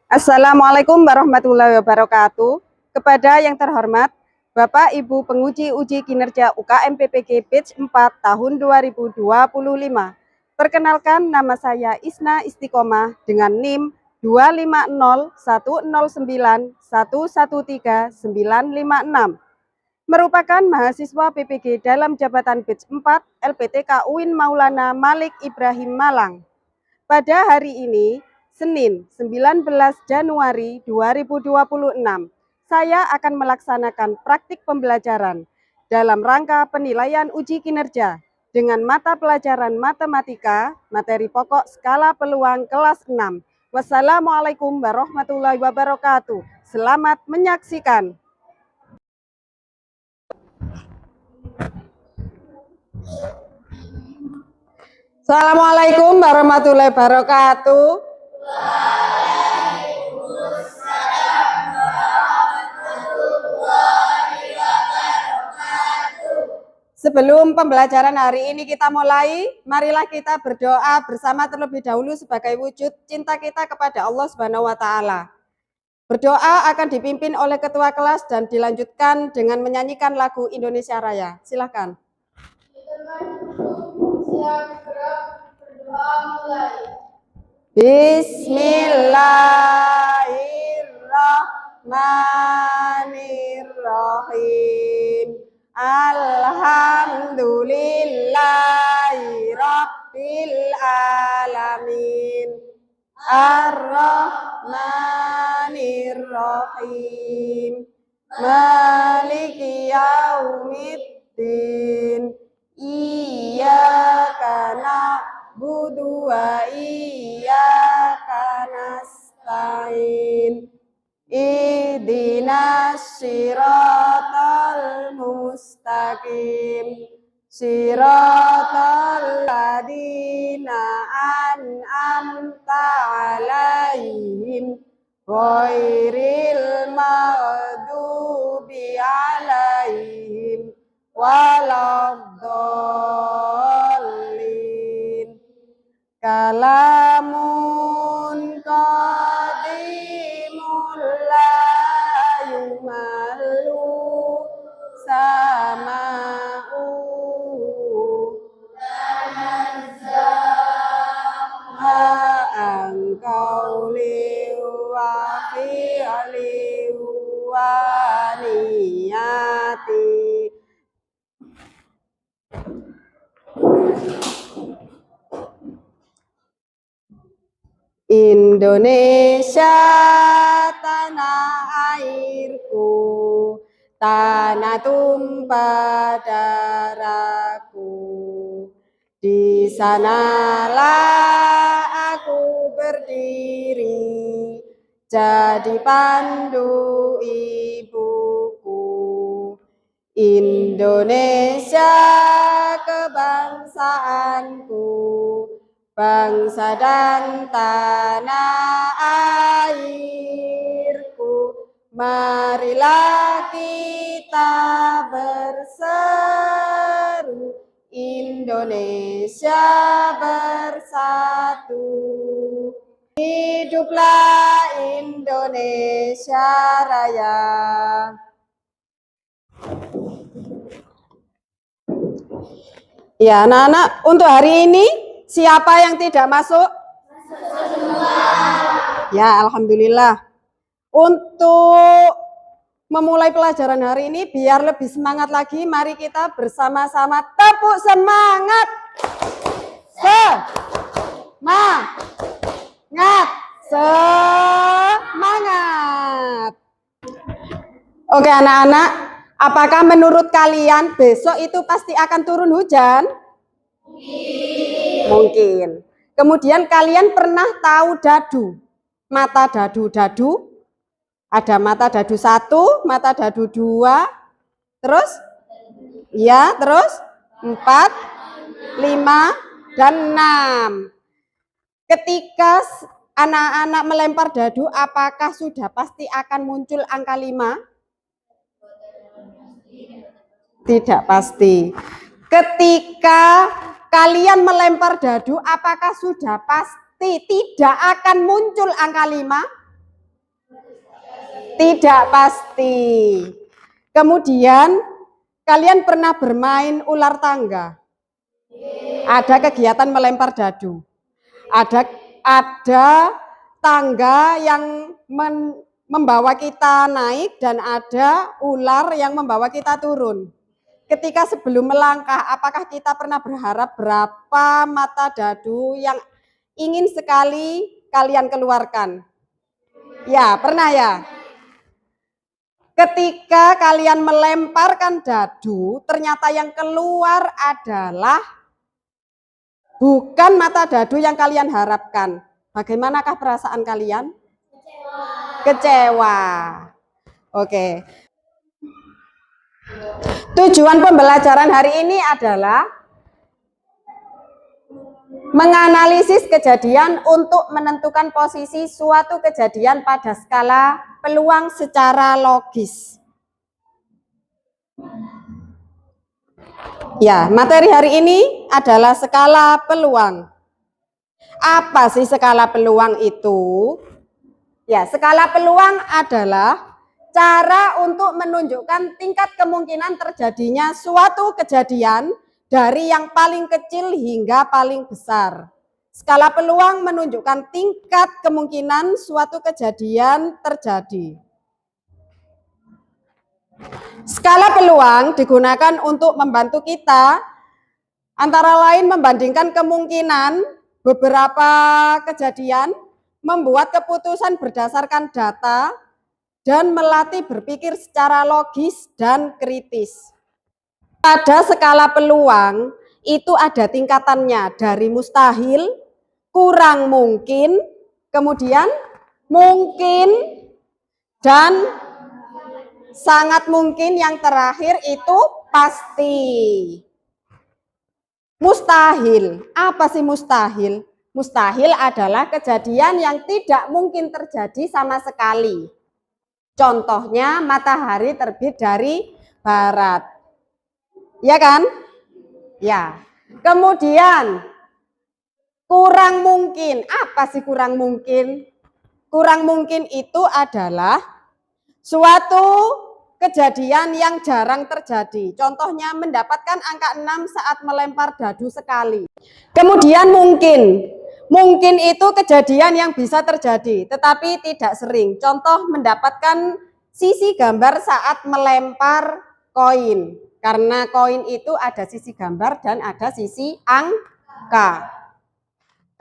Assalamualaikum warahmatullahi wabarakatuh. Kepada yang terhormat Bapak Ibu penguji uji kinerja UKM PPG Batch 4 tahun 2025. Perkenalkan, nama saya Isna Istiqomah dengan NIM 2501091139956. Merupakan mahasiswa PPG dalam jabatan Batch 4 LPTK UIN Maulana Malik Ibrahim Malang. Pada hari ini, Senin 19 Januari 2026, saya akan melaksanakan praktik pembelajaran dalam rangka penilaian uji kinerja dengan mata pelajaran matematika, materi pokok skala peluang kelas 6. Wassalamualaikum warahmatullahi wabarakatuh. Selamat menyaksikan. Assalamualaikum warahmatullahi wabarakatuh. Sebelum pembelajaran hari ini kita mulai, marilah kita berdoa bersama terlebih dahulu sebagai wujud cinta kita kepada Allah Subhanahu wa taala. Berdoa akan dipimpin oleh ketua kelas dan dilanjutkan dengan menyanyikan lagu Indonesia Raya. Silakan. Bismillahirrahmanirrahim. Alhamdulillahi Rabbil Alamin. Ar-Rahmanir-Rahim. Maliki yaumiddin. Iyyaka na'budu wa iyyaka nasta'in. Ihdinas siratal mustaqim. Siratal ladzina an'amta 'alaihim ghairil maghdubi 'alaihim waladdallin. Kalamun qadimul la yumallu sama'u angkauli wa fi'li wa niyati. Indonesia tanah airku, tanah tumpah darahku. Di sanalah aku berdiri, jadi pandu ibuku. Indonesia kebangsaanku, bangsa dan tanah airku. Marilah kita berseru, Indonesia bersatu. Hiduplah Indonesia Raya. Ya, anak-anak, untuk hari ini siapa yang tidak masuk? Ya, alhamdulillah. Untuk memulai pelajaran hari ini biar lebih semangat lagi, mari kita bersama-sama tepuk semangat. Semangat. Oke anak-anak, apakah menurut kalian besok itu pasti akan turun hujan? Mungkin. Kemudian kalian pernah tahu dadu? Mata dadu-dadu? Ada mata dadu 1, mata dadu 2, terus? Ya, terus 4, 5, dan 6. Ketika anak-anak melempar dadu, apakah sudah pasti akan muncul angka 5? Tidak pasti. Ketika kalian melempar dadu, apakah sudah pasti tidak akan muncul angka 5? Tidak pasti. Kemudian kalian pernah bermain ular tangga? Ada kegiatan melempar dadu. Ada tangga yang membawa kita naik dan ada ular yang membawa kita turun. Ketika sebelum melangkah, apakah kita pernah berharap berapa mata dadu yang ingin sekali kalian keluarkan? Ya, pernah ya? Ketika kalian melemparkan dadu, ternyata yang keluar adalah bukan mata dadu yang kalian harapkan. Bagaimanakah perasaan kalian? Kecewa. Oke. Tujuan pembelajaran hari ini adalah menganalisis kejadian untuk menentukan posisi suatu kejadian pada skala peluang secara logis. Ya, materi hari ini adalah skala peluang. Apa sih skala peluang itu? Ya, skala peluang adalah cara untuk menunjukkan tingkat kemungkinan terjadinya suatu kejadian dari yang paling kecil hingga paling besar. Skala peluang menunjukkan tingkat kemungkinan suatu kejadian terjadi. Skala peluang digunakan untuk membantu kita antara lain membandingkan kemungkinan beberapa kejadian, membuat keputusan berdasarkan data, dan melatih berpikir secara logis dan kritis. Pada skala peluang itu ada tingkatannya dari mustahil, kurang mungkin, kemudian mungkin, dan sangat mungkin yang terakhir itu pasti. Mustahil, apa sih mustahil? Mustahil adalah kejadian yang tidak mungkin terjadi sama sekali. Contohnya matahari terbit dari barat. Ya kan? Ya. Kemudian kurang mungkin. Apa sih kurang mungkin? Kurang mungkin itu adalah suatu kejadian yang jarang terjadi. Contohnya mendapatkan angka 6 saat melempar dadu sekali. Kemudian mungkin. Mungkin itu kejadian yang bisa terjadi, tetapi tidak sering. Contoh mendapatkan sisi gambar saat melempar koin. Karena koin itu ada sisi gambar dan ada sisi angka.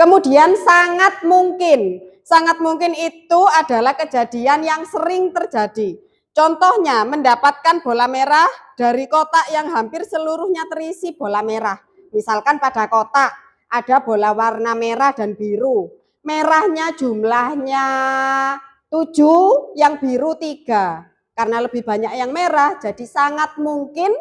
Kemudian sangat mungkin. Sangat mungkin itu adalah kejadian yang sering terjadi. Contohnya mendapatkan bola merah dari kotak yang hampir seluruhnya terisi bola merah. Misalkan pada kotak ada bola warna merah dan biru. Merahnya jumlahnya 7, yang biru 3. Karena lebih banyak yang merah, jadi sangat mungkin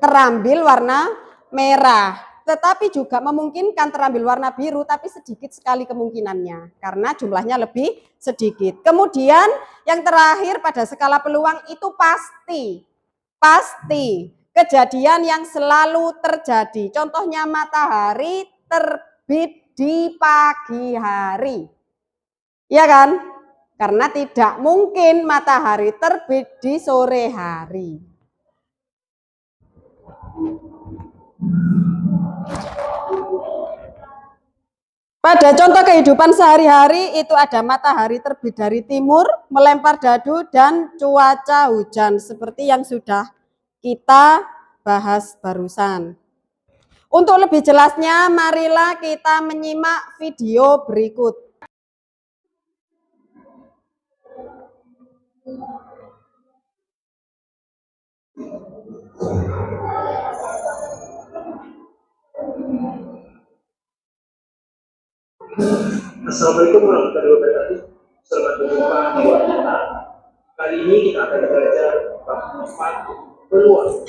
terambil warna merah. Tetapi juga memungkinkan terambil warna biru, tapi sedikit sekali kemungkinannya karena jumlahnya lebih sedikit. Kemudian yang terakhir pada skala peluang itu pasti. Pasti. Kejadian yang selalu terjadi. Contohnya matahari terbit di pagi hari. Iya kan? Karena tidak mungkin matahari terbit di sore hari. Pada contoh kehidupan sehari-hari itu ada matahari terbit dari timur, melempar dadu, dan cuaca hujan seperti yang sudah kita bahas barusan. Untuk lebih jelasnya, marilah kita menyimak video berikut. Assalamualaikum warahmatullahi wabarakatuh. Selamat berjumpa di kita. Kali ini kita akan belajar bab 4 peluang.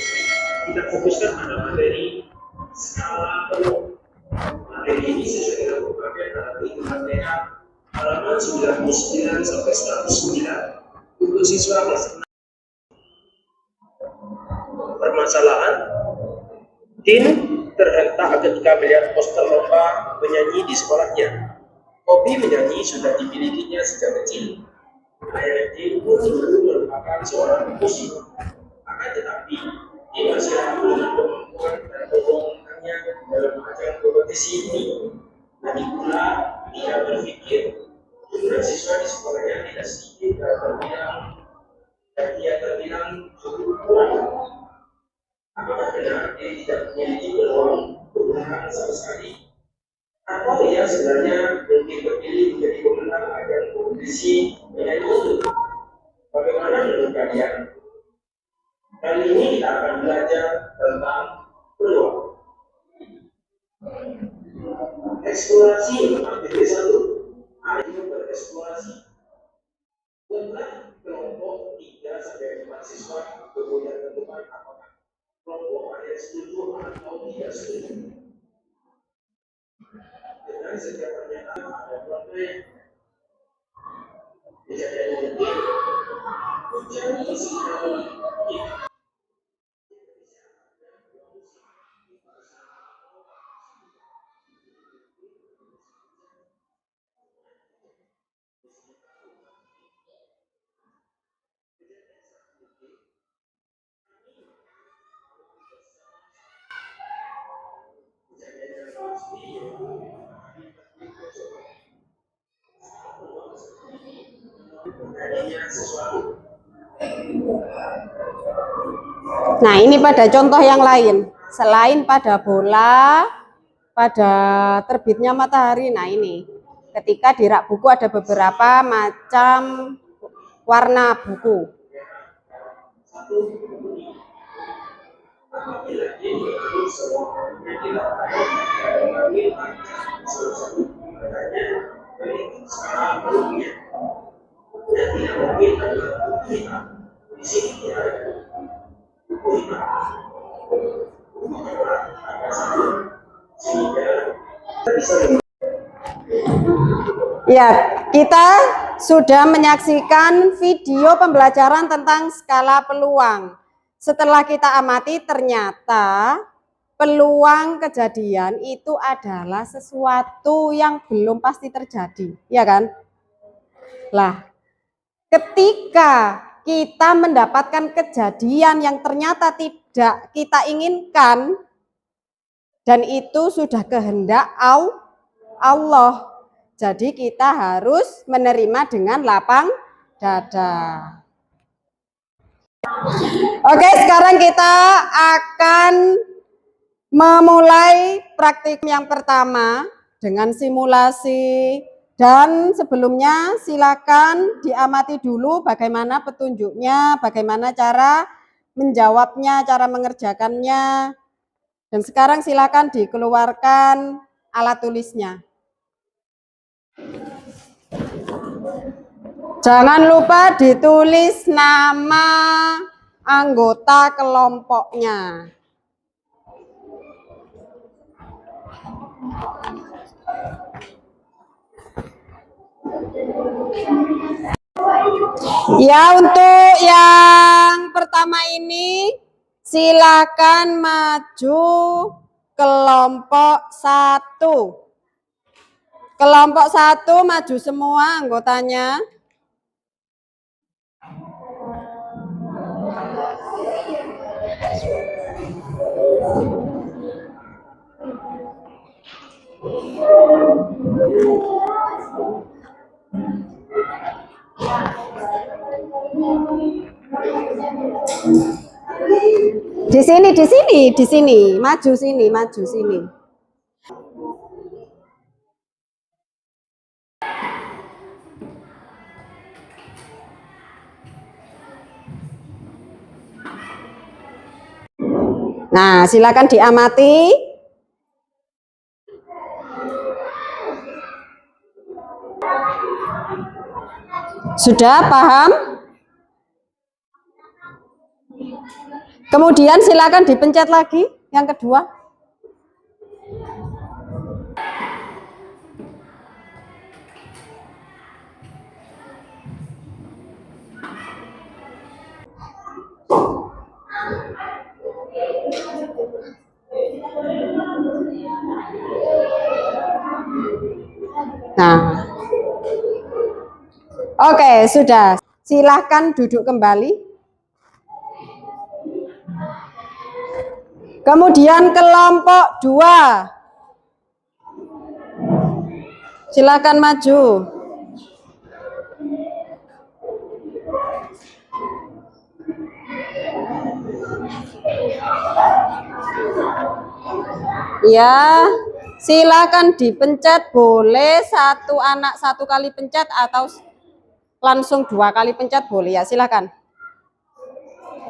Kita fokuskan pada materi skala peluang. Materi ini sesuai dengan program dalam itu materi halaman 99 sampai 109 untuk siswa kelas 6. Permasalahan Din terhentak ketika melihat poster lomba menyanyi di sekolahnya. Hobi menyanyi sudah dimilikinya sejak kecil. ART pun dulu merupakan seorang musisi, akan tetapi dia masih ragu dengan kemampuan dan keunggulannya dalam ajang kompetisi ini. Lagi pula, dia berpikir jumlah siswa di sekolahnya tidak sedikit dan dia terbilang cukup kurang. Apakah benar dia tidak memiliki peluang kemenangan sama sekali? Atau ia sebenarnya mungkin terpilih menjadi pemenang ajang kompetisi menyanyi itu? Bagaimana menurut kalian? Kali ini kita akan belajar tentang peluang. Eksplorasi aktivitas satu. Ayo bereksplorasi. Buatlah kelompok 3 sampai 4 siswa kemudian tentukan apakah kelompok ada yang setuju atau tidak setuju. Dengan setiap pernyataan ada kelompok kejadian ini menjadi sinyal kita. Nah, ini pada contoh yang lain. Selain pada bola, pada terbitnya matahari. Nah, ini. Ketika di rak buku ada beberapa macam warna buku. Ya, kita sudah menyaksikan video pembelajaran tentang skala peluang. Setelah kita amati, ternyata peluang kejadian itu adalah sesuatu yang belum pasti terjadi, ya kan? Lah, ketika kita mendapatkan kejadian yang ternyata tidak kita inginkan, dan itu sudah kehendak Allah, jadi kita harus menerima dengan lapang dada. Oke, sekarang kita akan memulai praktik yang pertama dengan simulasi. Dan sebelumnya silakan diamati dulu bagaimana petunjuknya, bagaimana cara menjawabnya, cara mengerjakannya. Dan sekarang silakan dikeluarkan alat tulisnya. Jangan lupa ditulis nama anggota kelompoknya. Ya, untuk yang pertama ini silakan maju kelompok 1. Kelompok 1 maju semua anggotanya. Di sini, maju sini. Nah, silakan diamati. Sudah paham? Kemudian silakan dipencet lagi yang kedua. Nah, Oke, sudah. Silahkan duduk kembali. Kemudian kelompok 2. Silakan maju. Ya, silakan dipencet. Boleh satu anak 1 kali pencet atau langsung 2 kali pencet boleh ya, silakan.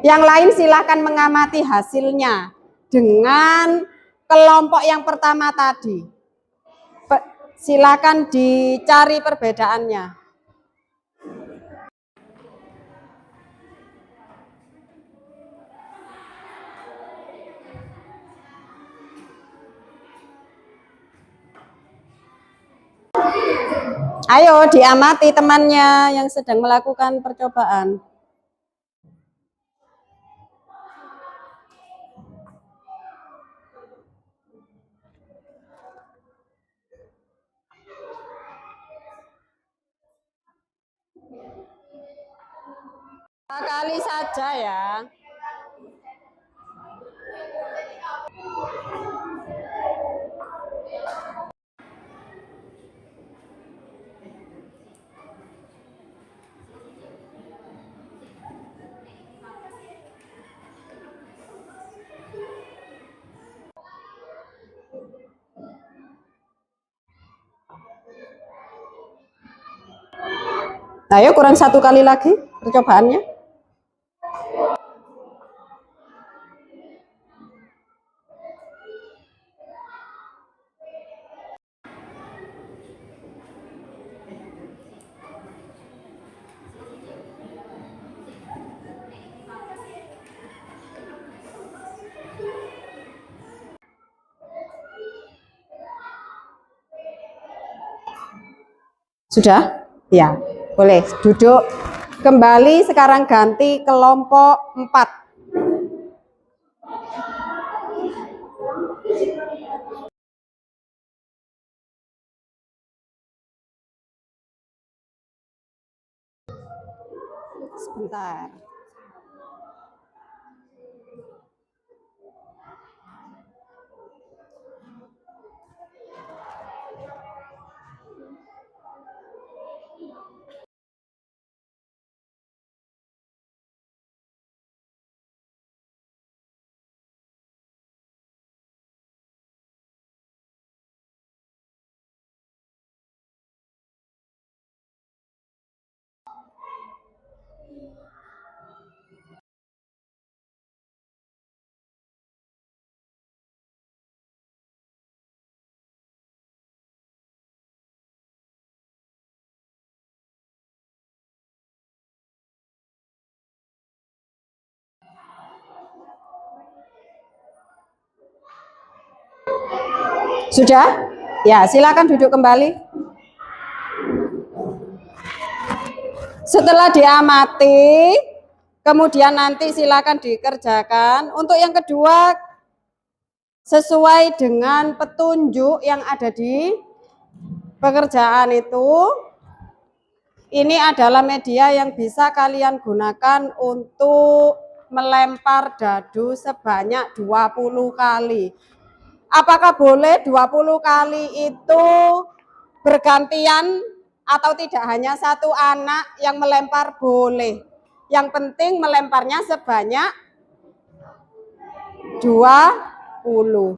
Yang lain silakan mengamati hasilnya dengan kelompok yang pertama tadi. Silakan dicari perbedaannya. Ayo diamati temannya yang sedang melakukan percobaan. Kali saja ya. Ayo kurang 1 kali lagi percobaannya. Sudah? Ya, boleh duduk kembali. Sekarang ganti kelompok 4. Sebentar. Sudah? Ya, silakan duduk kembali. Setelah diamati, kemudian nanti silakan dikerjakan. Untuk yang kedua, sesuai dengan petunjuk yang ada di pekerjaan itu, ini adalah media yang bisa kalian gunakan untuk melempar dadu sebanyak 20 kali. Apakah boleh 20 kali itu bergantian atau tidak hanya satu anak yang melempar? Boleh. Yang penting melemparnya sebanyak 20.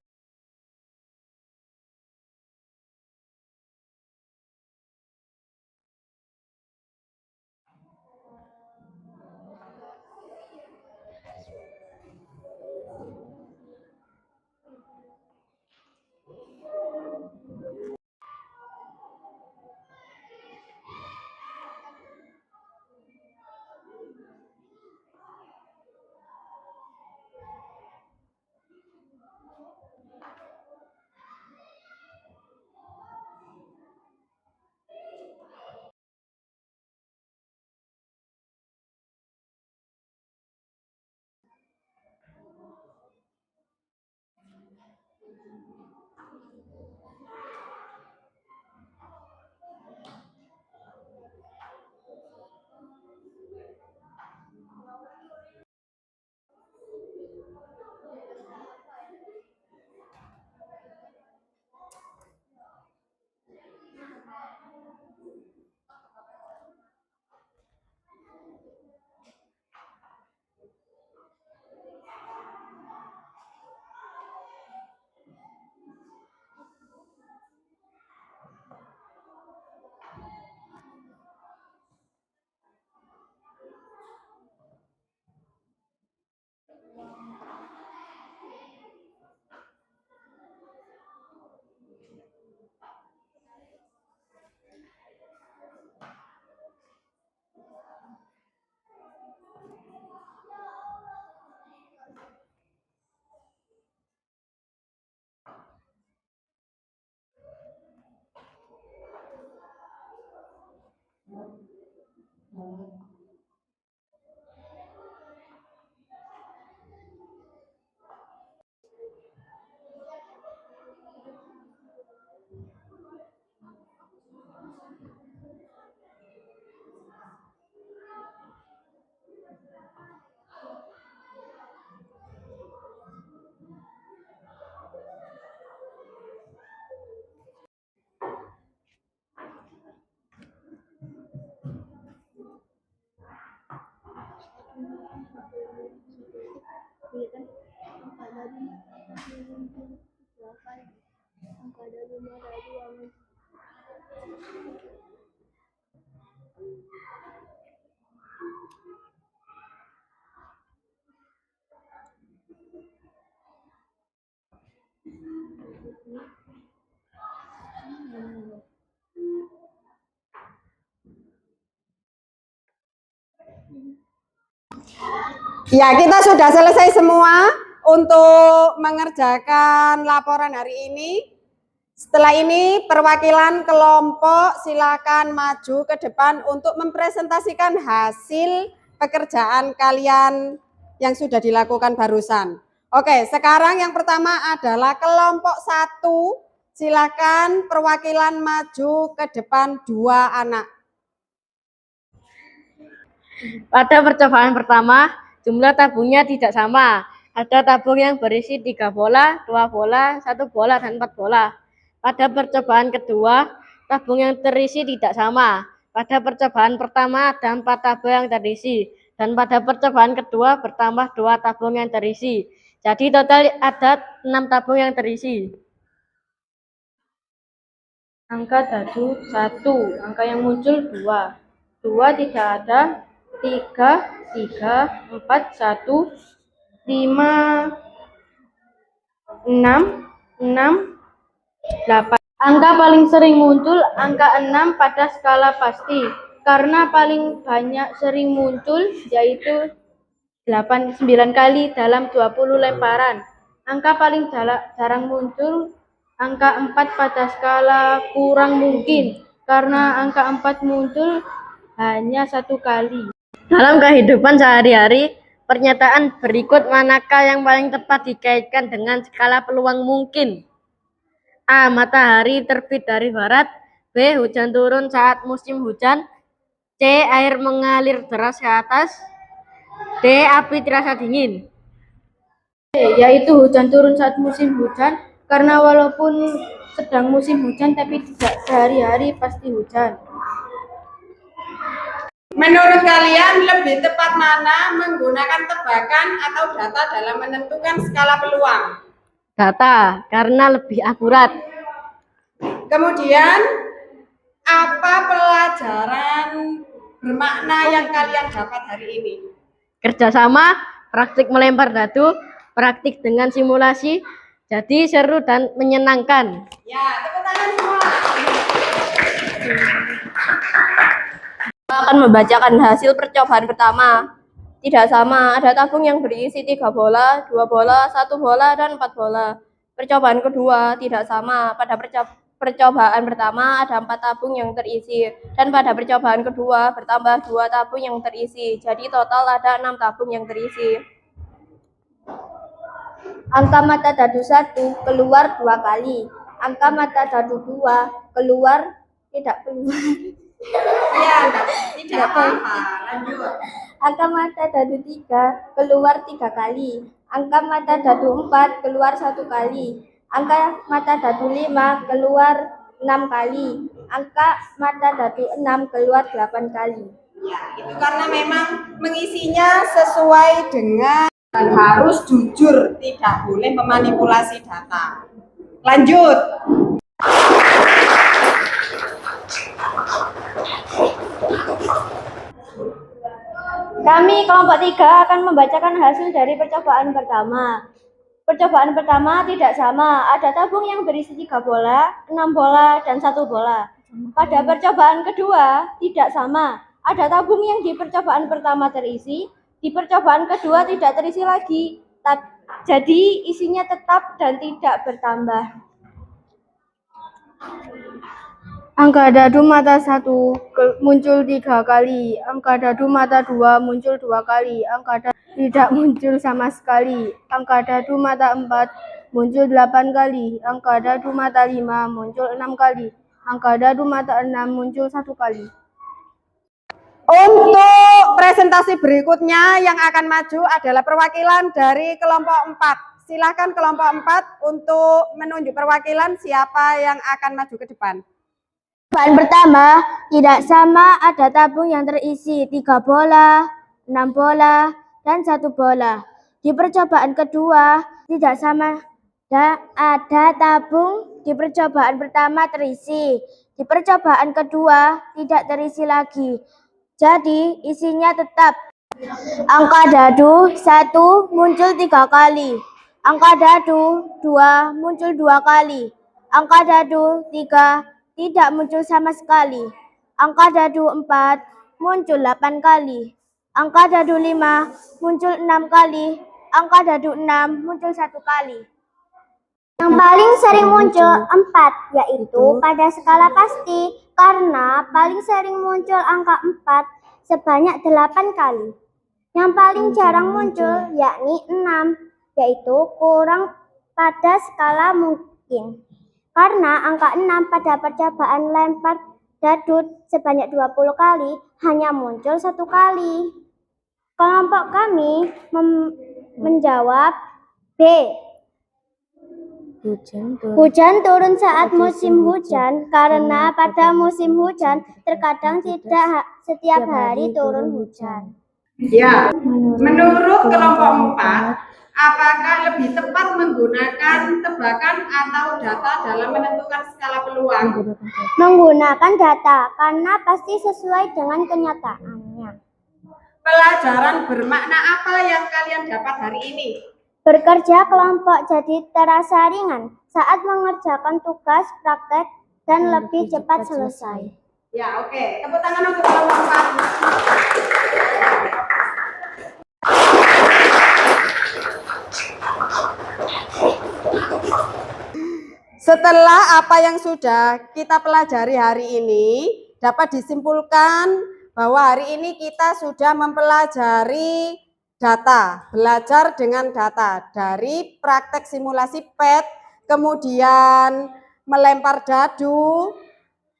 Ya, kita sudah selesai semua untuk mengerjakan laporan hari ini. Setelah ini perwakilan kelompok silakan maju ke depan untuk mempresentasikan hasil pekerjaan kalian yang sudah dilakukan barusan. Oke, sekarang yang pertama adalah kelompok 1. Silakan perwakilan maju ke depan 2 anak. Pada percobaan pertama, jumlah tabungnya tidak sama. Ada tabung yang berisi 3 bola, 2 bola, 1 bola, dan 4 bola. Pada percobaan kedua, tabung yang terisi tidak sama. Pada percobaan pertama ada 4 tabung yang terisi, dan pada percobaan kedua bertambah 2 tabung yang terisi. Jadi total ada 6 tabung yang terisi. Angka dadu 1, angka yang muncul 2. 2 tidak ada, 3, 4, 1, 5, 6, 8. Angka paling sering muncul angka 6 pada skala pasti, karena paling banyak sering muncul yaitu 9 kali dalam 20 lemparan. Angka paling jarang muncul angka 4 pada skala kurang mungkin, karena angka 4 muncul hanya 1 kali. Dalam kehidupan sehari-hari, pernyataan berikut manakah yang paling tepat dikaitkan dengan skala peluang mungkin? A. Matahari terbit dari barat. B. Hujan turun saat musim hujan. C. Air mengalir deras ke atas. D. Api terasa dingin. D. Yaitu hujan turun saat musim hujan, karena walaupun sedang musim hujan tapi tidak sehari-hari pasti hujan. Menurut kalian lebih tepat mana menggunakan tebakan atau data dalam menentukan skala peluang? Data, karena lebih akurat. Kemudian, apa pelajaran bermakna yang kalian dapat hari ini? Kerjasama, praktik melempar dadu, praktik dengan simulasi, jadi seru dan menyenangkan. Ya, tepuk tangan semua. Akan membacakan hasil percobaan pertama. Tidak sama, ada tabung yang berisi 3 bola, 2 bola, 1 bola, dan 4 bola. Percobaan kedua tidak sama, pada percobaan pertama ada 4 tabung yang terisi, dan pada percobaan kedua bertambah 2 tabung yang terisi, jadi total ada 6 tabung yang terisi. Angka mata dadu 1 keluar 2 kali, angka mata dadu 2 keluar tidak keluar. Ya, tidak apa-apa. Lanjut. Angka mata dadu 3 keluar 3 kali. Angka mata dadu 4 keluar 1 kali. Angka mata dadu 5 keluar 6 kali. Angka mata dadu 6 keluar 8 kali. Ya, itu karena memang mengisinya sesuai dengan dan harus jujur, tidak boleh memanipulasi data. Lanjut. Kami kelompok 3 akan membacakan hasil dari percobaan pertama. Percobaan pertama tidak sama, ada tabung yang berisi 3 bola, 6 bola, dan 1 bola. Pada percobaan kedua tidak sama, ada tabung yang di percobaan pertama terisi, di percobaan kedua tidak terisi lagi, jadi isinya tetap dan tidak bertambah. Angka dadu mata 1 muncul 3 kali, angka dadu mata 2 muncul 2 kali, angka dadu tidak muncul sama sekali, angka dadu mata 4 muncul 8 kali, angka dadu mata 5 muncul 6 kali, angka dadu mata 6 muncul 1 kali. Untuk presentasi berikutnya yang akan maju adalah perwakilan dari kelompok 4. Silakan kelompok 4 untuk menunjuk perwakilan siapa yang akan maju ke depan. Percobaan pertama tidak sama, ada tabung yang terisi 3 bola, 6 bola, dan 1 bola. Di percobaan kedua tidak sama ada tabung. Di percobaan pertama terisi. Di percobaan kedua tidak terisi lagi. Jadi isinya tetap. Angka dadu 1 muncul 3 kali. Angka dadu 2 muncul 2 kali. Angka dadu 3 tidak muncul sama sekali. Angka dadu 4 muncul 8 kali. Angka dadu 5 muncul 6 kali. Angka dadu 6 muncul 1 kali. Yang paling sering muncul 4, yaitu pada skala pasti, karena paling sering muncul angka 4 sebanyak 8 kali. Yang paling jarang muncul yakni 6, yaitu kurang pada skala mungkin. Karena angka 6 pada percobaan lempar dadu sebanyak 20 kali hanya muncul 1 kali. Kelompok kami menjawab B. Hujan turun saat musim hujan karena pada musim hujan terkadang tidak setiap hari turun hujan. Ya, menurut kelompok 4, apakah lebih tepat menggunakan tebakan atau data dalam menentukan skala peluang? Menggunakan data karena pasti sesuai dengan kenyataannya. Pelajaran bermakna apa yang kalian dapat hari ini? Bekerja kelompok jadi terasa ringan saat mengerjakan tugas praktek dan lebih cepat selesai. Ya, oke. Tepuk tangan untuk kelompok 4. Setelah apa yang sudah kita pelajari hari ini, dapat disimpulkan bahwa hari ini kita sudah mempelajari data, belajar dengan data dari praktek simulasi PET, kemudian melempar dadu,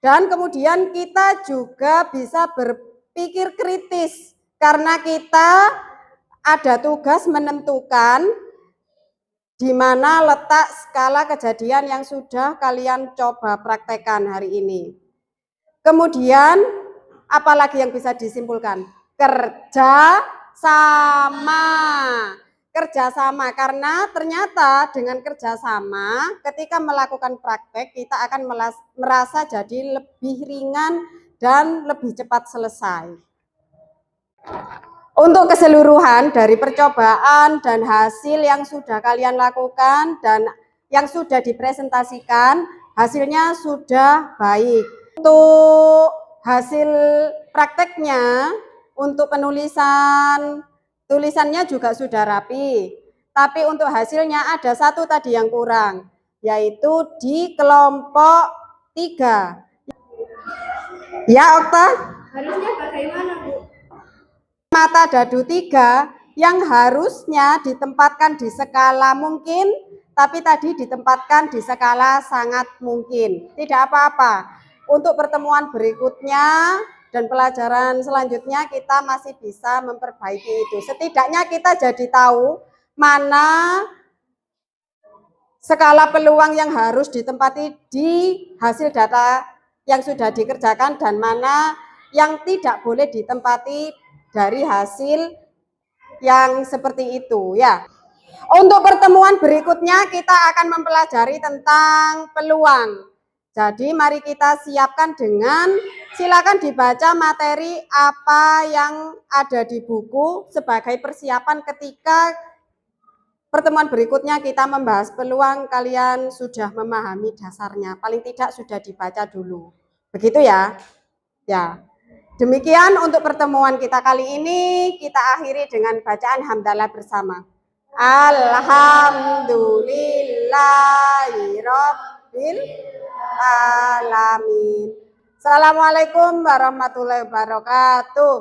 dan kemudian kita juga bisa berpikir kritis karena kita ada tugas menentukan di mana letak skala kejadian yang sudah kalian coba praktekkan hari ini. Kemudian, apalagi yang bisa disimpulkan? Kerja sama. Kerjasama, karena ternyata dengan kerjasama ketika melakukan praktek kita akan merasa jadi lebih ringan dan lebih cepat selesai. Untuk keseluruhan dari percobaan dan hasil yang sudah kalian lakukan dan yang sudah dipresentasikan, hasilnya sudah baik. Untuk hasil prakteknya, untuk tulisannya juga sudah rapi. Tapi untuk hasilnya ada satu tadi yang kurang, yaitu di kelompok 3. Ya, Okta? Harusnya bagaimana, Bu? Mata dadu 3 yang harusnya ditempatkan di skala mungkin, tapi tadi ditempatkan di skala sangat mungkin. Tidak apa-apa. Untuk pertemuan berikutnya dan pelajaran selanjutnya kita masih bisa memperbaiki itu. Setidaknya kita jadi tahu mana skala peluang yang harus ditempati di hasil data yang sudah dikerjakan dan mana yang tidak boleh ditempati dari hasil yang seperti itu ya. Untuk pertemuan berikutnya kita akan mempelajari tentang peluang. Jadi mari kita siapkan dengan silakan dibaca materi apa yang ada di buku sebagai persiapan ketika pertemuan berikutnya kita membahas peluang, kalian sudah memahami dasarnya. Paling tidak sudah dibaca dulu. Begitu ya? Ya. Demikian untuk pertemuan kita kali ini, kita akhiri dengan bacaan hamdalah bersama. Alhamdulillahirabbil alamin. Assalamualaikum warahmatullahi wabarakatuh.